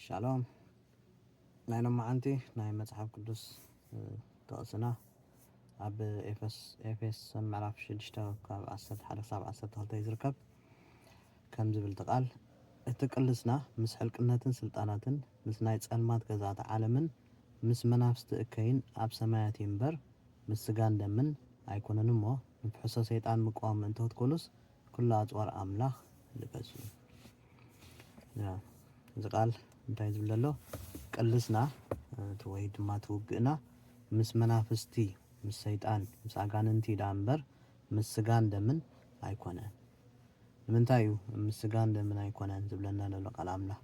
ሻሎም ናይ ሎማዓንቲ ናይ መጽሓፍ ቅዱስ ተቕስና ኣብ ኤፌሶን ምዕራፍ 6 ካብ 11 ክሳብ 12 ይዝርከብ ከም ዝብል ተቃል እቲ ቅልስና ምስ ሕልቅነትን ስልጣናትን ምስ ናይ ጸልማት ገዛት ዓለምን ምስ መናፍስቲ እከይን ኣብ ሰማያት ይንበር ምስ ስጋን ደምን ኣይኮነን እሞ ንፍሕሶ ሰይጣን ምቋም እንተት ኮሉስ ኩሉ ኣጽዋር ኣምላኽ ልበሱ ዝቃል እንታይ ዝብል ዘሎ ቅልስና ወይ ድማ ትውግእና ምስ መናፍስቲ ምስ ሰይጣን ምስ ኣጋንንቲ ዳንበር ምስ ስጋን ደምን ኣይኮነን ንምንታይ ምስ ስጋን ደምን ኣይኮነን ዝብለና ዘሎ ቃል ኣምላኽ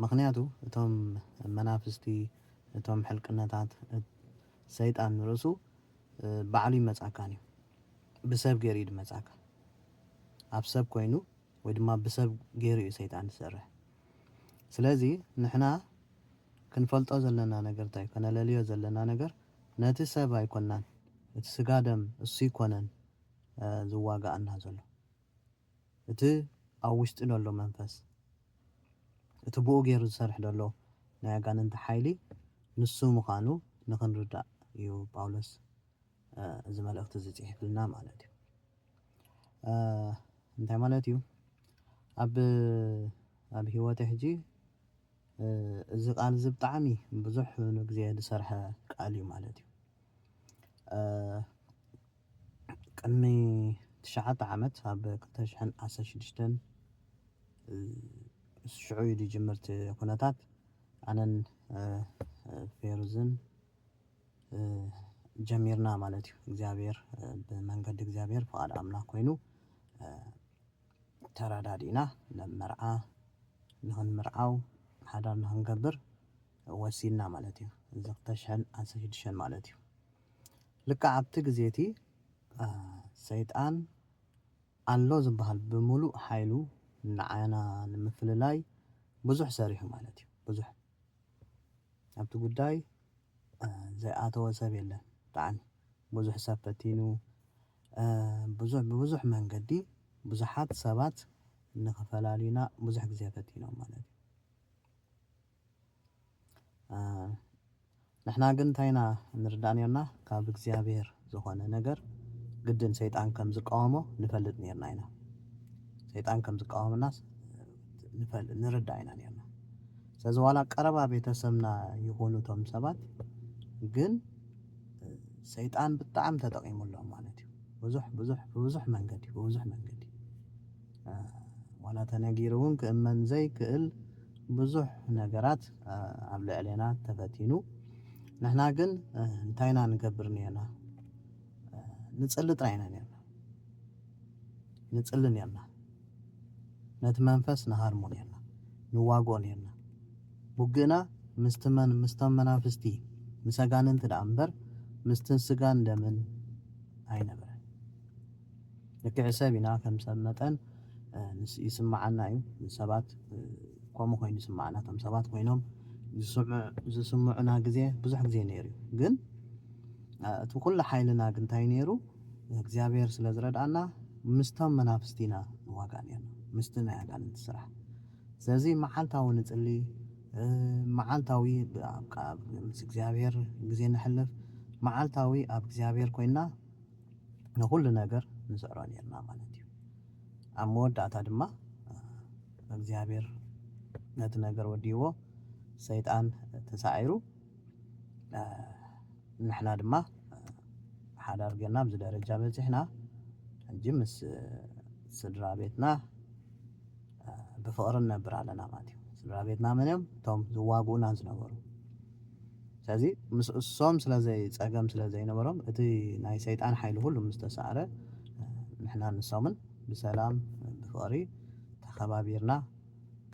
ምክንያቱ እቶም መናፍስቲ እቶም ሕልቅነታት ሰይጣን ርእሱ ባዕሉ ይመጻካን እዩ ብሰብ ገይሩ ይመጻካ ኣብ ሰብ ኮይኑ ወይ ድማ ብሰብ ገይሩ እዩ ሰይጣን ዝሰርሕ ስለዚ ንሕና ክንፈልጦ ዘለና ነገር እንታይ ከነለልዮ ዘለና ነገር ነቲ ሰብ ኣይኮናን እቲ ስጋ ደም እሱ ይኮነን ዝዋጋኣና ዘሎ እቲ ኣብ ውሽጢ ዘሎ መንፈስ እቲ ብኡ ገይሩ ዝሰርሕ ዘሎ ናይ ኣጋንንቲ ሓይሊ ንሱ ምዃኑ ንኽንርዳእ እዩ ጳውሎስ እዚ መልእኽቲ ዝጽሕፍልና ማለት እዩ እንታይ ማለት እዩ ኣብ ህይወተይ ሕጂ እዚ ቃል እዚ ብጣዕሚ ብዙሕ ግዜ ዝሰርሐ ቃል እዩ ማለት እዩ ቅድሚ 9 ዓመት ኣብ 2016 ሽዑ ጅምርቲ ኩነታት ኣነን ፌሩዝን ጀሚርና ማለት እዩ እግዚአብሔር ብመንገዲ እግዚአብሔር ፍቃድ ኣምላኽ ኮይኑ ተራዳዲና ለመርዓ ንኽንምርዓው ሓዳር ንኽንገብር ወሲና ማለት እዩ እዚ 2016 ማለት እዩ ልክዕ ኣብቲ ግዜቲ ሰይጣን ኣሎ ዝበሃል ብሙሉእ ሓይሉ ንዓና ንምፍልላይ ብዙሕ ሰሪሑ ማለት እዩ ብዙሕ ኣብቲ ጉዳይ ዘይኣተወ ሰብ የለን ብጣዕሚ ብዙሕ ሰብ ፈቲኑ ብብዙሕ መንገዲ ብዙሓት ሰባት ንኽፈላልዩና ብዙሕ ግዜ ፈቲኖም ማለት እዩ ንሕና ግን እንታይና ንርዳእ ነርና ካብ እግዚአብሔር ዝኾነ ነገር ግድን ሰይጣን ከም ዝቃወሞ ንፈልጥ ነርና ኢና ሰይጣን ከም ዝቃወመና ንርዳእ ኢና ነርና ስለዚ ዋላ ቀረባ ቤተሰብና ይኹኑ እቶም ሰባት ግን ሰይጣን ብጣዕሚ ተጠቂሙሎም ማለት እዩ ብዙሕ መንገዲ ዋላ ተነጊሩ እውን ክእመን ዘይክእል ብዙሕ ነገራት ኣብ ልዕልና ተፈቲኑ ንሕና ግን እንታይና ንገብር ነርና ንጽሊ ጥራይ ኢና ነርና ንጽሊ ነርና ነቲ መንፈስ ንሃርሞ ነርና ንዋግኦ ነርና ውግእና ምስቶም መናፍስቲ ምስ ኣጋንንቲ ደኣ እምበር ምስትን ስጋን ደምን ኣይነበረን ልክዕ ሰብ ኢና ከም ሰብ መጠን ይስማዓና እዩ ሰባት ከምኡ ኮይኑ ይስማዓና እቶም ሰባት ኮይኖም ዝስምዑና ግዜ ብዙሕ ግዜ ነይሩ ግን እቲ ኩሉ ሓይልና ግን እንታይ ነይሩ እግዚአብሔር ስለ ዝረዳእና ምስቶም መናፍስቲና ንዋጋእ ነርና ምስቲ ናይ ኣጋንንቲ ስራሕ ስለዚ መዓልታዊ ንጽሊ መዓልታዊ ምስ እግዚአብሔር ግዜ ንሕልፍ መዓልታዊ ኣብ እግዚአብሔር ኮይና ንኩሉ ነገር ንስዕሮ ነርና ማለት እዩ ኣብ መወዳእታ ድማ እግዚአብሔር ነቲ ነገር ወዲዎ ሰይጣን ተሳዒሩ ንሕና ድማ ሓዳር ጌርና ኣብዚ ደረጃ በፂሕና ሕጂ ምስ ስድራ ቤትና ብፍቕሪ ነብር ኣለና ማለት እዩ ስድራ ቤትና መን እቶም ዝዋግኡና ዝነበሩ ስለዚ ምስ እሶም ፀገም ስለዘይነበሮም እቲ ናይ ሰይጣን ሓይሊ ሁሉ ምስ ተሰዓረ ንሕና ንሶምን ብሰላም ብፍቕሪ ተኸባቢርና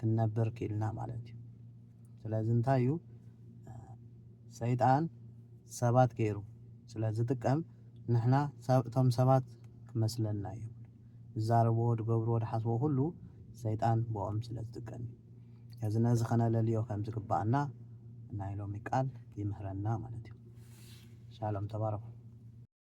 ክንነብር ክኢልና ማለት እዩ ስለዚ እንታይ እዩ ሰይጣን ሰባት ገይሩ ስለዝጥቀም ንሕና እቶም ሰባት ክመስለና እዩ ዝዛረብዎ ዝገብርዎ ዝሓስቦ ሁሉ ሰይጣን ብኦም ስለዝጥቀም እዚ ነዚ ኸነለልዮ ከም ዝግባአና ናይ ሎሚ ቃል ይምህረና ማለት እዩ ሻሎም ተባረኹ